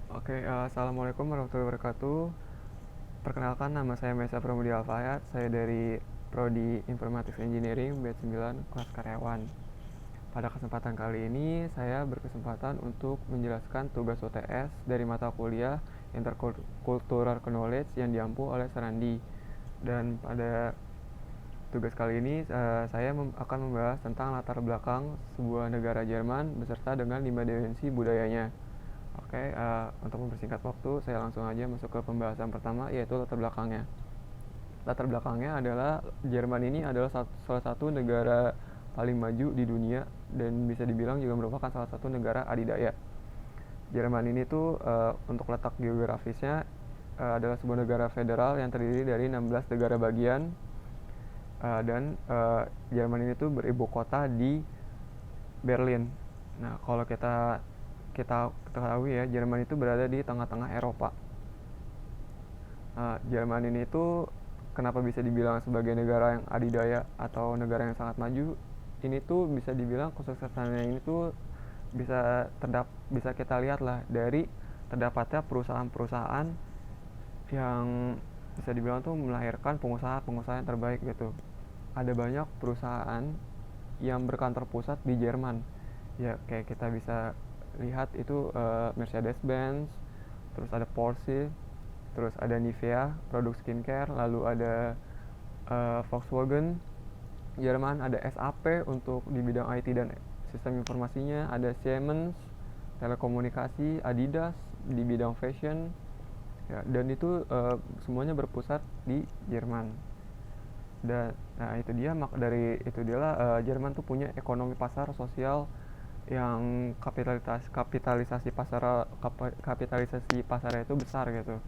Assalamualaikum warahmatullahi wabarakatuh. Perkenalkan, nama saya Mesa Pramudi Alfayat. Saya dari Prodi Informatics Engineering batch 9 kelas karyawan. Pada kesempatan kali ini, saya berkesempatan untuk menjelaskan tugas UTS dari mata kuliah Intercultural Knowledge yang diampu oleh Serandi. Dan pada tugas kali ini, saya akan membahas tentang latar belakang sebuah negara Jerman beserta dengan 5 dimensi budayanya. Untuk mempersingkat waktu, saya langsung aja masuk ke pembahasan pertama, yaitu latar belakangnya. Latar belakangnya adalah Jerman ini adalah salah satu negara paling maju di dunia dan bisa dibilang juga merupakan salah satu negara adidaya. Jerman ini tuh untuk letak geografisnya adalah sebuah negara federal yang terdiri dari 16 negara bagian, dan Jerman ini tuh beribu kota di Berlin. Nah, kalau kita kita ketahui ya, Jerman itu berada di tengah-tengah Eropa. Jerman ini tuh kenapa bisa dibilang sebagai negara yang adidaya atau negara yang sangat maju? Ini tuh bisa dibilang kesuksesannya ini tuh bisa kita lihat lah dari terdapatnya perusahaan-perusahaan yang bisa dibilang tuh melahirkan pengusaha-pengusaha yang terbaik gitu. Ada banyak perusahaan yang berkantor pusat di Jerman. Ya, kayak kita bisa lihat itu Mercedes-Benz, terus ada Porsche, terus ada Nivea produk skincare, lalu ada Volkswagen Jerman, ada SAP untuk di bidang IT dan sistem informasinya, ada Siemens telekomunikasi, Adidas di bidang fashion, ya, dan itu semuanya berpusat di Jerman. Dan nah itu dia dari itu dia lah, Jerman tuh punya ekonomi pasar sosial yang kapitalisasi pasarnya itu besar gitu.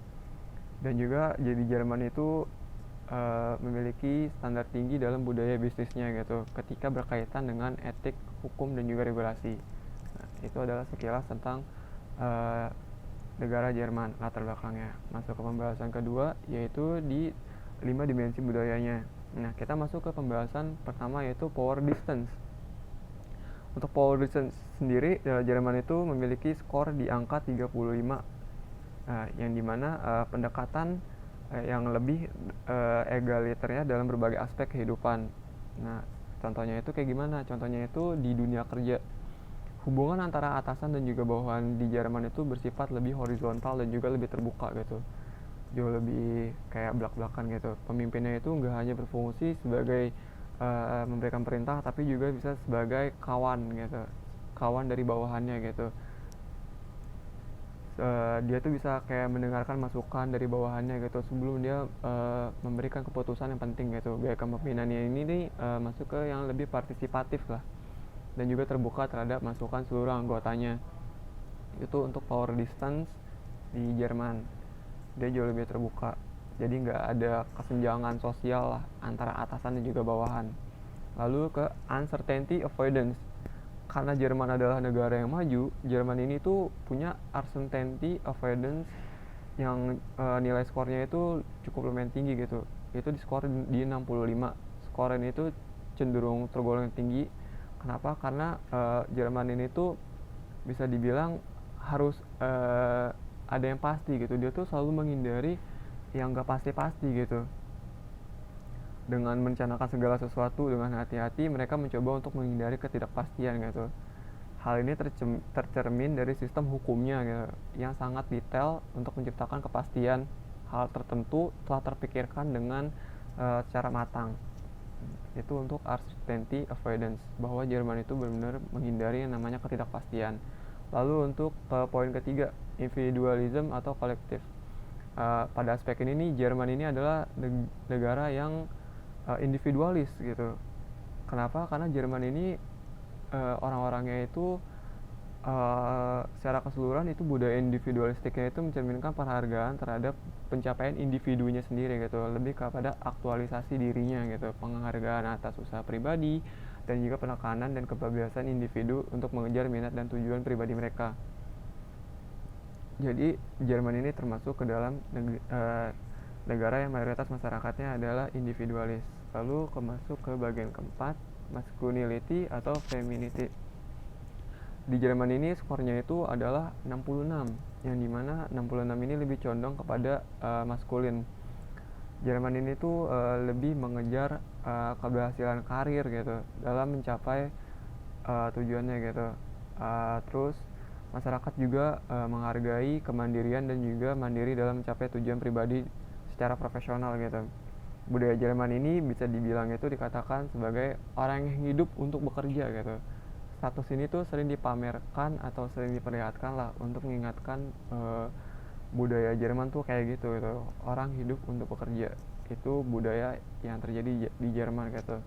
Dan juga jadi Jerman itu memiliki standar tinggi dalam budaya bisnisnya gitu ketika berkaitan dengan etik, hukum, dan juga regulasi. Nah, itu adalah sekilas tentang uh, negara Jerman, latar belakangnya. Masuk ke pembahasan kedua, yaitu di 5 dimensi budayanya. Nah, kita masuk ke pembahasan pertama, yaitu power distance. Untuk power distance sendiri, Jerman itu memiliki skor di angka 35, yang dimana pendekatan yang lebih egaliternya dalam berbagai aspek kehidupan. Nah, contohnya itu kayak gimana? Contohnya itu di dunia kerja. Hubungan antara atasan dan juga bawahan di Jerman itu bersifat lebih horizontal dan juga lebih terbuka gitu. Jauh lebih kayak belak-belakan gitu. Pemimpinnya itu nggak hanya berfungsi sebagai memberikan perintah, tapi juga bisa sebagai kawan gitu. Kawan dari bawahannya gitu. Dia tuh bisa kayak mendengarkan masukan dari bawahannya gitu sebelum dia memberikan keputusan yang penting gitu. Gaya kepemimpinannya ini nih masuk ke yang lebih partisipatif lah, dan juga terbuka terhadap masukan seluruh anggotanya. Itu untuk power distance di Jerman, dia jauh lebih terbuka, jadi nggak ada kesenjangan sosial lah antara atasan dan juga bawahan. Lalu ke uncertainty avoidance. Karena Jerman adalah negara yang maju, Jerman ini tuh punya uncertainty avoidance yang nilai skornya itu cukup lumayan tinggi gitu. Itu di skor di 65. Skor ini tuh cenderung tergolong tinggi. Kenapa? Karena Jerman ini tuh bisa dibilang harus ada yang pasti gitu. Dia tuh selalu menghindari yang gak pasti-pasti gitu. Dengan merencanakan segala sesuatu dengan hati-hati, mereka mencoba untuk menghindari ketidakpastian gitu. Hal ini tercermin dari sistem hukumnya gitu, yang sangat detail untuk menciptakan kepastian hal tertentu telah terpikirkan dengan secara matang. Itu untuk uncertainty avoidance, bahwa Jerman itu benar-benar menghindari yang namanya ketidakpastian. Lalu untuk poin ketiga, individualism atau kolektif. Pada aspek ini nih, Jerman ini adalah negara yang individualis gitu. Kenapa? Karena Jerman ini orang-orangnya itu secara keseluruhan itu budaya individualistiknya itu mencerminkan penghargaan terhadap pencapaian individunya sendiri gitu, lebih kepada aktualisasi dirinya gitu, penghargaan atas usaha pribadi dan juga penekanan dan kebebasan individu untuk mengejar minat dan tujuan pribadi mereka. Jadi Jerman ini termasuk ke dalam negara yang mayoritas masyarakatnya adalah individualis. Lalu masuk ke bagian keempat, masculinity atau femininity. Di Jerman ini skornya itu adalah 66, yang dimana 66 ini lebih condong kepada maskulin. Jerman ini tuh lebih mengejar keberhasilan karir gitu dalam mencapai tujuannya gitu. Terus masyarakat juga menghargai kemandirian dan juga mandiri dalam mencapai tujuan pribadi secara profesional gitu. Budaya Jerman ini bisa dibilang itu dikatakan sebagai orang yang hidup untuk bekerja gitu. Status ini tuh sering dipamerkan atau sering diperlihatkan lah untuk mengingatkan budaya Jerman tuh kayak gitu, orang hidup untuk bekerja, itu budaya yang terjadi di Jerman gitu.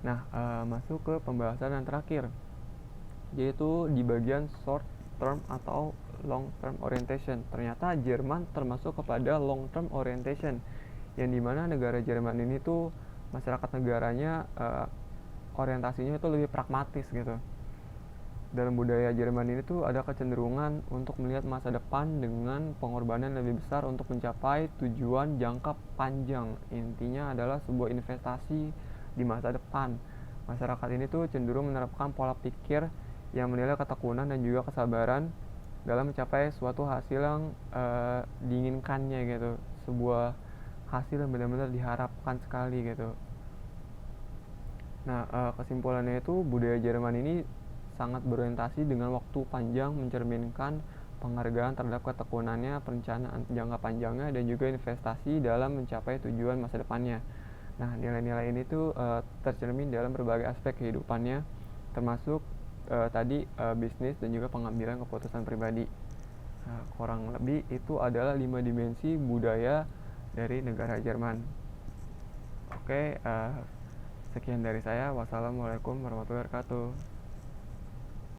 Nah, masuk ke pembahasan yang terakhir, yaitu di bagian short term atau long term orientation. Ternyata Jerman termasuk kepada long term orientation, yang dimana negara Jerman ini tuh masyarakat negaranya orientasinya itu lebih pragmatis gitu. Dalam budaya Jerman ini tuh ada kecenderungan untuk melihat masa depan dengan pengorbanan lebih besar untuk mencapai tujuan jangka panjang. Intinya adalah sebuah investasi di masa depan. Masyarakat ini tuh cenderung menerapkan pola pikir yang menilai ketekunan dan juga kesabaran dalam mencapai suatu hasil yang diinginkannya gitu. Sebuah hasil yang benar-benar diharapkan sekali gitu. Nah, kesimpulannya itu budaya Jerman ini sangat berorientasi dengan waktu panjang, mencerminkan penghargaan terhadap ketekunannya, perencanaan jangka panjangnya, dan juga investasi dalam mencapai tujuan masa depannya. Nah, nilai-nilai ini tuh tercermin dalam berbagai aspek kehidupannya, termasuk tadi bisnis dan juga pengambilan keputusan pribadi. Nah, kurang lebih itu adalah 5 dimensi budaya dari negara Jerman. Oke, sekian dari saya. Wassalamualaikum warahmatullahi wabarakatuh.